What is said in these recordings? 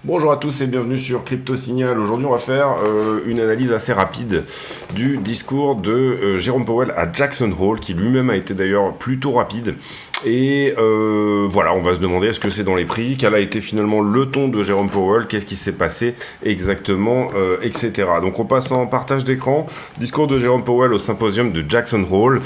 Bonjour à tous et bienvenue sur Crypto Signal. Aujourd'hui, on va faire une analyse assez rapide du discours de Jérôme Powell à Jackson Hole, qui lui-même a été d'ailleurs plutôt rapide. Et voilà, on va se demander est-ce que c'est dans les prix, quel a été finalement le ton de Jérôme Powell, qu'est-ce qui s'est passé exactement, etc. Donc on passe en partage d'écran, discours de Jérôme Powell au symposium de Jackson Hole,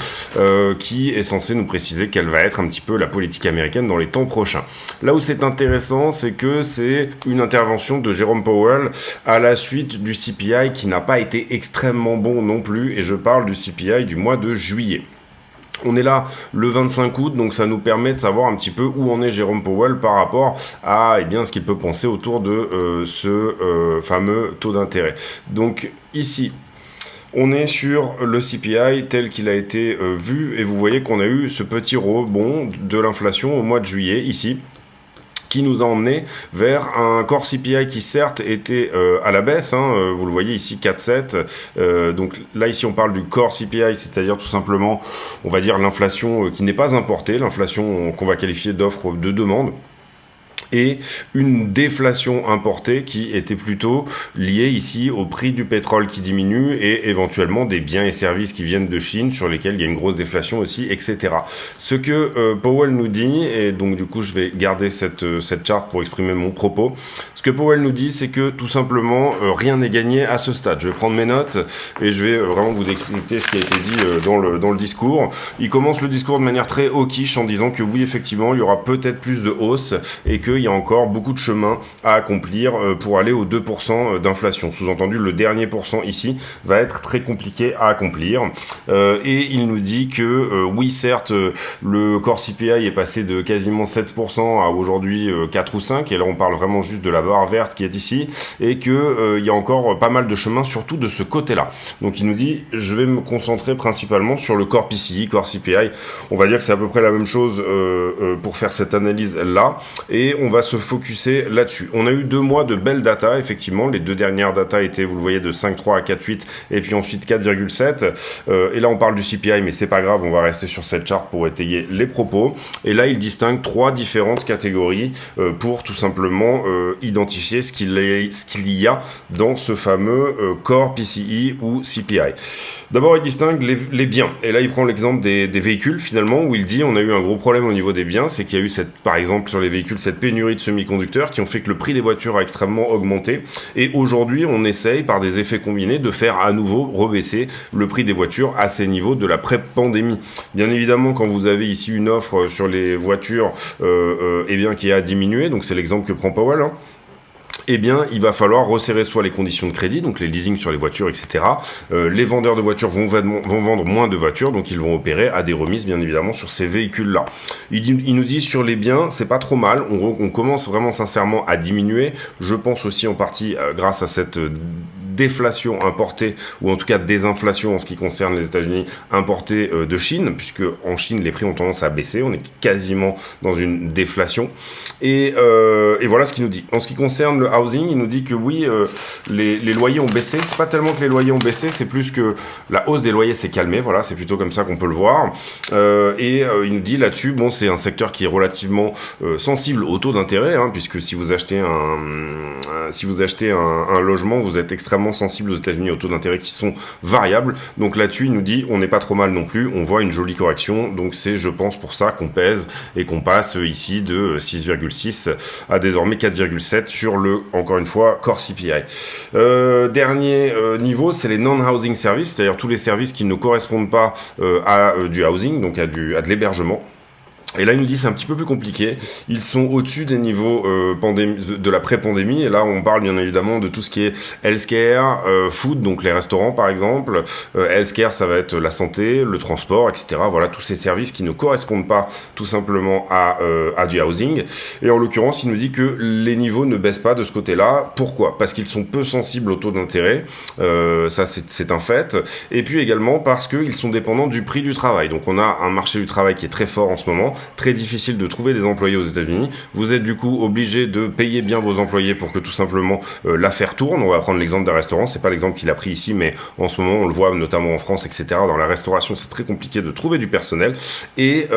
qui est censé nous préciser quelle va être un petit peu la politique américaine dans les temps prochains. Là où c'est intéressant, c'est que c'est une intervention de Jérôme Powell à la suite du CPI qui n'a pas été extrêmement bon non plus, et je parle du CPI du mois de juillet. On est là le 25 août, donc ça nous permet de savoir un petit peu où en est Jérôme Powell par rapport à ce qu'il peut penser autour de ce fameux taux d'intérêt. Donc ici, on est sur le CPI tel qu'il a été vu, et vous voyez qu'on a eu ce petit rebond de l'inflation au mois de juillet ici, qui nous a emmené vers un core CPI qui certes était à la baisse, vous le voyez ici 4,7, donc là ici on parle du core CPI, c'est-à-dire tout simplement on va dire l'inflation qui n'est pas importée, l'inflation qu'on va qualifier d'offre de demande, et une déflation importée qui était plutôt liée ici au prix du pétrole qui diminue et éventuellement des biens et services qui viennent de Chine sur lesquels il y a une grosse déflation aussi, etc. Ce que Powell nous dit, et donc du coup je vais garder cette charte pour exprimer mon propos, ce que Powell nous dit c'est que tout simplement rien n'est gagné à ce stade. Je vais prendre mes notes et je vais vraiment vous décrypter ce qui a été dit dans le discours. Il commence le discours de manière très hawkish en disant que oui effectivement il y aura peut-être plus de hausse et qu'il y a encore beaucoup de chemin à accomplir pour aller aux 2% d'inflation. Sous-entendu, le dernier pourcent ici va être très compliqué à accomplir. Et il nous dit que oui, certes, le core CPI est passé de quasiment 7% à aujourd'hui 4 ou 5, et là on parle vraiment juste de la barre verte qui est ici, et que il y a encore pas mal de chemin, surtout de ce côté-là. Donc il nous dit, je vais me concentrer principalement sur le core PCI, core CPI. On va dire que c'est à peu près la même chose pour faire cette analyse-là, et on va se focuser là-dessus. On a eu 2 mois de belles data, effectivement. Les 2 dernières data étaient, vous le voyez, de 5,3 à 4,8 et puis ensuite 4,7. Et là, on parle du CPI, mais c'est pas grave, on va rester sur cette charte pour étayer les propos. Et là, il distingue 3 différentes catégories pour tout simplement identifier ce qu'il y a dans ce fameux core PCI ou CPI. D'abord, il distingue les biens. Et là, il prend l'exemple des véhicules, finalement, où il dit on a eu un gros problème au niveau des biens, c'est qu'il y a eu par exemple, sur les véhicules, cette pénurie de semi-conducteurs qui ont fait que le prix des voitures a extrêmement augmenté. Et aujourd'hui, on essaye, par des effets combinés, de faire à nouveau rebaisser le prix des voitures à ces niveaux de la pré-pandémie. Bien évidemment, quand vous avez ici une offre sur les voitures qui a diminué, donc c'est l'exemple que prend Powell, eh bien, il va falloir resserrer soit les conditions de crédit, donc les leasing sur les voitures, etc. Les vendeurs de voitures vont vendre moins de voitures, donc ils vont opérer à des remises, bien évidemment, sur ces véhicules-là. Il nous dit, sur les biens, c'est pas trop mal, on commence vraiment sincèrement à diminuer. Je pense aussi en partie grâce à cette déflation importée, ou en tout cas désinflation en ce qui concerne les États-Unis, importée de Chine, puisque en Chine les prix ont tendance à baisser, on est quasiment dans une déflation, et voilà ce qu'il nous dit. En ce qui concerne le housing, il nous dit que oui, les loyers ont baissé. C'est pas tellement que les loyers ont baissé, c'est plus que la hausse des loyers s'est calmée, voilà, c'est plutôt comme ça qu'on peut le voir, il nous dit là-dessus, bon, c'est un secteur qui est relativement sensible au taux d'intérêt, puisque si vous achetez un logement, vous êtes extrêmement sensible aux États-Unis aux taux d'intérêt qui sont variables. Donc là-dessus, il nous dit on n'est pas trop mal non plus, on voit une jolie correction. Donc c'est, je pense, pour ça qu'on pèse et qu'on passe ici de 6,6 à désormais 4,7 sur le, encore une fois, core CPI. Dernier niveau, c'est les non-housing services, c'est-à-dire tous les services qui ne correspondent pas à du housing, donc à de l'hébergement. Et là, il nous dit c'est un petit peu plus compliqué. Ils sont au-dessus des niveaux de la pré-pandémie. Et là, on parle bien évidemment de tout ce qui est healthcare, food, donc les restaurants par exemple. Healthcare, ça va être la santé, le transport, etc. Voilà, tous ces services qui ne correspondent pas tout simplement à du housing. Et en l'occurrence, il nous dit que les niveaux ne baissent pas de ce côté-là. Pourquoi ? Parce qu'ils sont peu sensibles au taux d'intérêt. Ça, c'est un fait. Et puis également parce qu'ils sont dépendants du prix du travail. Donc on a un marché du travail qui est très fort en ce moment, très difficile de trouver des employés aux États-Unis. Vous êtes du coup obligé de payer bien vos employés pour que tout simplement l'affaire tourne. On va prendre l'exemple d'un restaurant, c'est pas l'exemple qu'il a pris ici, mais en ce moment on le voit notamment en France, etc. Dans la restauration, c'est très compliqué de trouver du personnel. Et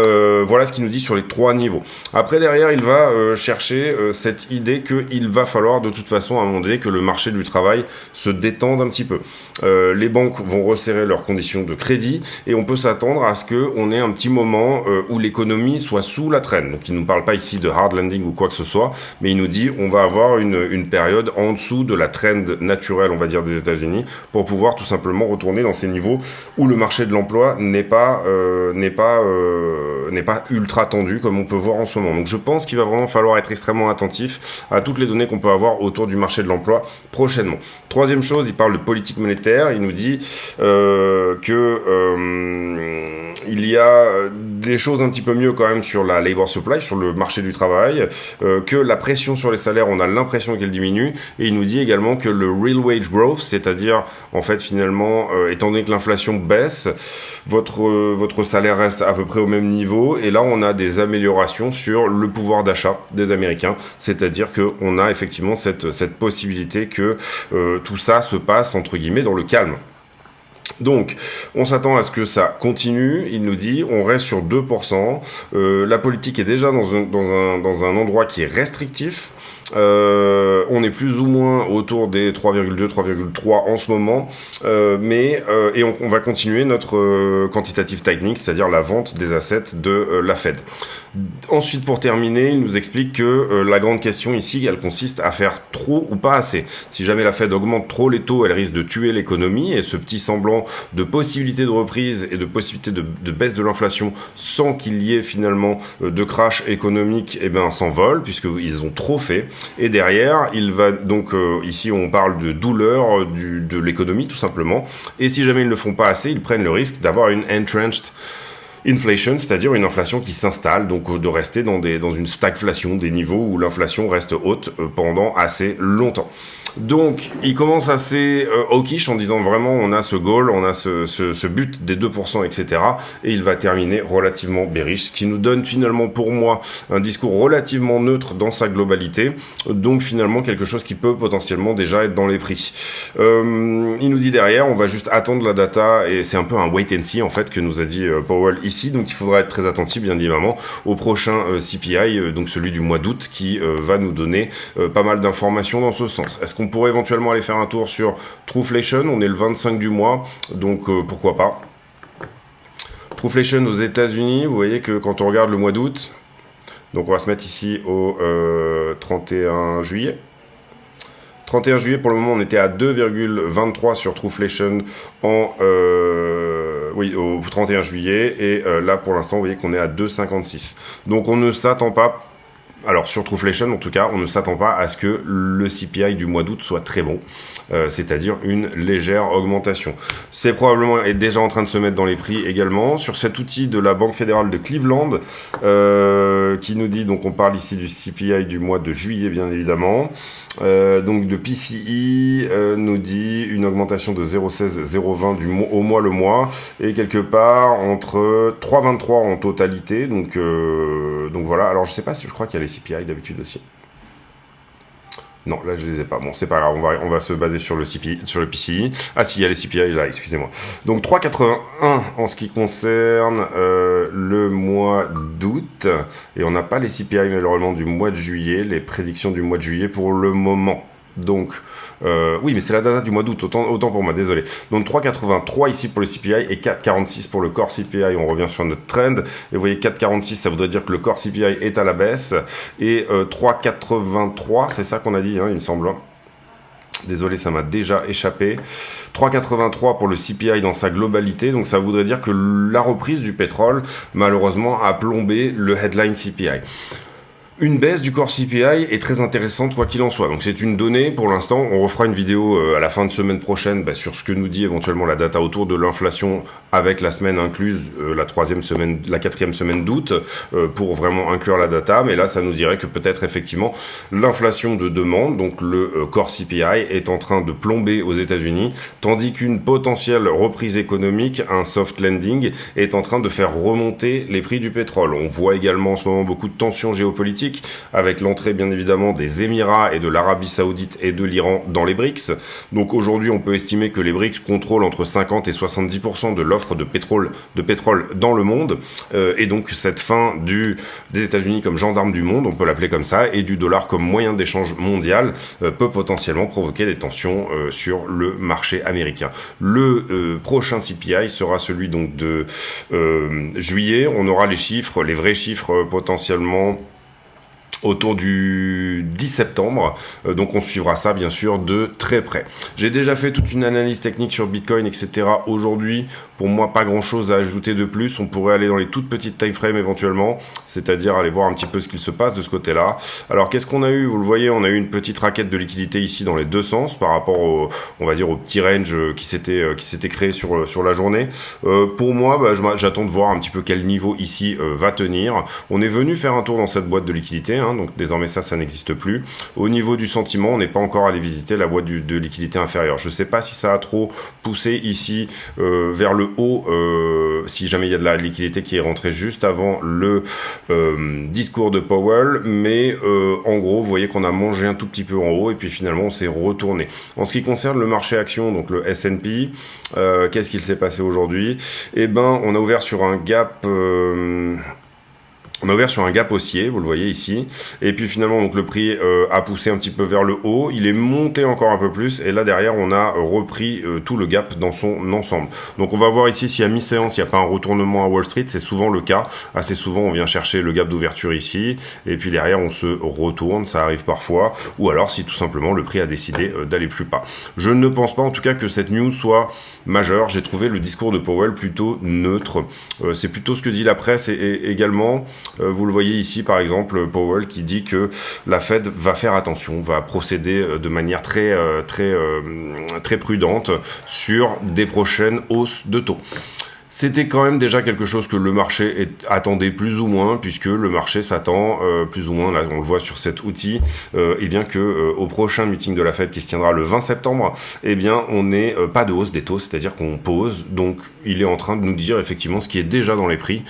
voilà ce qu'il nous dit sur les 3 niveaux. Après, derrière, il va chercher cette idée qu'il va falloir de toute façon à un moment donné que le marché du travail se détende un petit peu. Les banques vont resserrer leurs conditions de crédit et on peut s'attendre à ce qu'on ait un petit moment où l'économie soit sous la traîne. Donc il ne nous parle pas ici de hard landing ou quoi que ce soit, mais il nous dit on va avoir une période en dessous de la trend naturelle, on va dire, des États-Unis pour pouvoir tout simplement retourner dans ces niveaux où le marché de l'emploi n'est pas ultra tendu comme on peut voir en ce moment. Donc je pense qu'il va vraiment falloir être extrêmement attentif à toutes les données qu'on peut avoir autour du marché de l'emploi prochainement. Troisième chose, il parle de politique monétaire. Il nous dit il y a des choses un petit peu mieux quand même sur la labor supply, sur le marché du travail, que la pression sur les salaires, on a l'impression qu'elle diminue, et il nous dit également que le real wage growth, c'est-à-dire en fait finalement, étant donné que l'inflation baisse, votre salaire reste à peu près au même niveau, et là on a des améliorations sur le pouvoir d'achat des Américains, c'est-à-dire qu'on a effectivement cette possibilité que tout ça se passe entre guillemets dans le calme. Donc, on s'attend à ce que ça continue. Il nous dit, on reste sur 2%. La politique est déjà dans un endroit qui est restrictif. On est plus ou moins autour des 3,2, 3,3 en ce moment, et on va continuer notre quantitative tightening, c'est-à-dire la vente des assets de la Fed. Ensuite, pour terminer, il nous explique que la grande question ici, elle consiste à faire trop ou pas assez. Si jamais la Fed augmente trop les taux, elle risque de tuer l'économie, et ce petit semblant de possibilité de reprise et de possibilité de baisse de l'inflation sans qu'il y ait finalement de crash économique, s'envole, puisqu'ils ont trop fait. Et derrière, il va donc, ici on parle de douleur de l'économie tout simplement, et si jamais ils ne le font pas assez, ils prennent le risque d'avoir une entrenched inflation, c'est-à-dire une inflation qui s'installe, donc de rester dans une stagflation, des niveaux où l'inflation reste haute pendant assez longtemps. Donc, il commence assez hawkish en disant vraiment on a ce goal, on a ce but des 2%, etc. Et il va terminer relativement bearish, ce qui nous donne finalement pour moi un discours relativement neutre dans sa globalité, donc finalement quelque chose qui peut potentiellement déjà être dans les prix. Il nous dit derrière, on va juste attendre la data, et c'est un peu un wait and see en fait que nous a dit Powell ici, donc il faudra être très attentif bien évidemment au prochain CPI, donc celui du mois d'août, qui va nous donner pas mal d'informations dans ce sens. Est-ce qu'on pourrait éventuellement aller faire un tour sur Trueflation? On est le 25 du mois, donc pourquoi pas. Trueflation aux États-Unis, vous voyez que quand on regarde le mois d'août, donc on va se mettre ici au 31 juillet. 31 juillet, pour le moment, on était à 2,23 sur Trueflation au 31 juillet, et là, pour l'instant, vous voyez qu'on est à 2,56. Donc, on ne s'attend pas, alors sur Trueflation en tout cas, on ne s'attend pas à ce que le CPI du mois d'août soit très bon, c'est-à-dire une légère augmentation. C'est probablement déjà en train de se mettre dans les prix également. Sur cet outil de la Banque fédérale de Cleveland, qui nous dit, donc on parle ici du CPI du mois de juillet bien évidemment, donc de PCE nous dit une augmentation de 0,16, 0,20 au mois le mois, et quelque part entre 3,23 en totalité, donc voilà. Alors je sais pas si, je crois qu'il y a les CPI d'habitude aussi. Non, là je les ai pas. Bon, c'est pas grave, on va se baser sur le CPI, sur le PCI. Ah si, il y a les CPI là, excusez-moi. Donc 3,81 en ce qui concerne le mois d'août, et on n'a pas les CPI malheureusement du mois de juillet, les prédictions du mois de juillet pour le moment. Donc, oui, mais c'est la data du mois d'août, autant pour moi, désolé. Donc 3,83 ici pour le CPI et 4,46 pour le core CPI. On revient sur notre trend. Et vous voyez, 4,46, ça voudrait dire que le core CPI est à la baisse. Et 3,83, c'est ça qu'on a dit, hein, il me semble. Désolé, ça m'a déjà échappé. 3,83 pour le CPI dans sa globalité. Donc ça voudrait dire que la reprise du pétrole, malheureusement, a plombé le headline CPI. Une baisse du core CPI est très intéressante quoi qu'il en soit. Donc c'est une donnée pour l'instant. On refera une vidéo à la fin de semaine prochaine sur ce que nous dit éventuellement la data autour de l'inflation avec la semaine incluse, la quatrième semaine d'août pour vraiment inclure la data. Mais là, ça nous dirait que peut-être effectivement l'inflation de demande, donc le core CPI, est en train de plomber aux États-Unis, tandis qu'une potentielle reprise économique, un soft landing, est en train de faire remonter les prix du pétrole. On voit également en ce moment beaucoup de tensions géopolitiques avec l'entrée bien évidemment des Émirats et de l'Arabie Saoudite et de l'Iran dans les BRICS. Donc aujourd'hui, on peut estimer que les BRICS contrôlent entre 50 et 70% de l'offre de pétrole dans le monde. Et donc cette fin des États-Unis comme gendarme du monde, on peut l'appeler comme ça, et du dollar comme moyen d'échange mondial peut potentiellement provoquer des tensions sur le marché américain. Le prochain CPI sera celui donc de juillet. On aura les vrais chiffres potentiellement autour du 10 septembre, donc on suivra ça bien sûr de très près. J'ai déjà fait toute une analyse technique sur Bitcoin, etc. Aujourd'hui, pour moi, pas grand chose à ajouter de plus. On pourrait aller dans les toutes petites time frames éventuellement, c'est-à-dire aller voir un petit peu ce qu'il se passe de ce côté-là. Alors qu'est-ce qu'on a eu? Vous le voyez, on a eu une petite raquette de liquidité ici dans les deux sens par rapport au petit range qui s'était créé sur la journée. Pour moi, j'attends de voir un petit peu quel niveau ici va tenir. On est venu faire un tour dans cette boîte de liquidité, hein, donc désormais ça n'existe plus. Au niveau du sentiment, on n'est pas encore allé visiter la boîte de liquidité inférieure. Je ne sais pas si ça a trop poussé ici vers le haut, si jamais il y a de la liquidité qui est rentrée juste avant le discours de Powell, mais en gros, vous voyez qu'on a mangé un tout petit peu en haut et puis finalement on s'est retourné. En ce qui concerne le marché action, donc le S&P, qu'est-ce qu'il s'est passé aujourd'hui? Eh ben, on a ouvert sur un gap... On a ouvert sur un gap haussier, vous le voyez ici, et puis finalement donc le prix a poussé un petit peu vers le haut, il est monté encore un peu plus, et là derrière on a repris tout le gap dans son ensemble. Donc on va voir ici si à mi-séance il n'y a pas un retournement à Wall Street, c'est souvent le cas, assez souvent on vient chercher le gap d'ouverture ici, et puis derrière on se retourne, ça arrive parfois, ou alors si tout simplement le prix a décidé d'aller plus bas. Je ne pense pas en tout cas que cette news soit majeure, j'ai trouvé le discours de Powell plutôt neutre, c'est plutôt ce que dit la presse et également... Vous le voyez ici, par exemple, Powell qui dit que la Fed va faire attention, va procéder de manière très prudente sur des prochaines hausses de taux. C'était quand même déjà quelque chose que le marché attendait plus ou moins, puisque le marché s'attend plus ou moins, là on le voit sur cet outil, et bien que au prochain meeting de la Fed qui se tiendra le 20 septembre, eh bien on n'est pas de hausse des taux, c'est-à-dire qu'on pose, donc il est en train de nous dire effectivement ce qui est déjà dans les prix.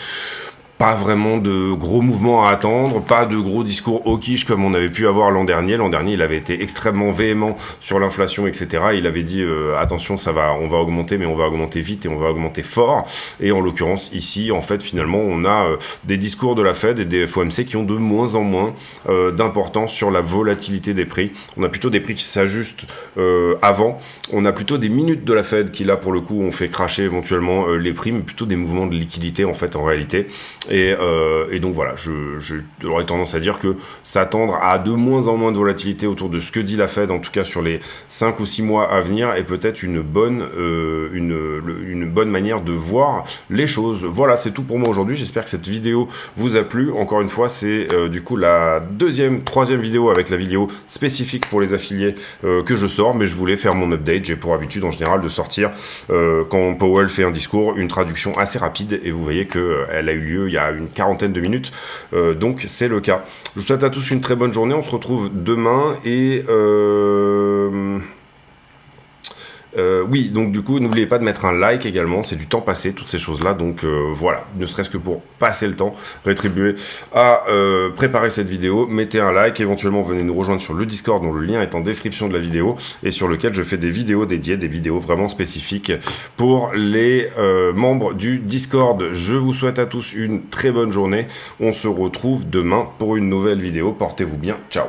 Pas vraiment de gros mouvements à attendre, pas de gros discours hawkish comme on avait pu avoir l'an dernier. L'an dernier, il avait été extrêmement véhément sur l'inflation, etc. Il avait dit attention, on va augmenter, mais on va augmenter vite et on va augmenter fort. Et en l'occurrence, ici, en fait, finalement, on a des discours de la Fed et des FOMC qui ont de moins en moins d'importance sur la volatilité des prix. On a plutôt des prix qui s'ajustent avant. On a plutôt des minutes de la Fed qui, là, pour le coup, ont fait cracher éventuellement les prix, mais plutôt des mouvements de liquidité, en fait, en réalité. Et donc voilà, j'aurais tendance à dire que s'attendre à de moins en moins de volatilité autour de ce que dit la Fed, en tout cas sur les 5 ou 6 mois à venir, est peut-être une bonne manière de voir les choses. Voilà, c'est tout pour moi aujourd'hui. J'espère que cette vidéo vous a plu. Encore une fois, c'est du coup la troisième vidéo avec la vidéo spécifique pour les affiliés que je sors, mais je voulais faire mon update. J'ai pour habitude en général de sortir quand Powell fait un discours, une traduction assez rapide, et vous voyez qu'elle a eu lieu il y a une quarantaine de minutes, donc c'est le cas. Je vous souhaite à tous une très bonne journée, on se retrouve demain, et oui, donc du coup, n'oubliez pas de mettre un like également, c'est du temps passé, toutes ces choses-là, donc voilà, ne serait-ce que pour passer le temps, rétribuer à préparer cette vidéo, mettez un like, éventuellement venez nous rejoindre sur le Discord dont le lien est en description de la vidéo, et sur lequel je fais des vidéos dédiées, des vidéos vraiment spécifiques pour les membres du Discord. Je vous souhaite à tous une très bonne journée, on se retrouve demain pour une nouvelle vidéo, portez-vous bien, ciao.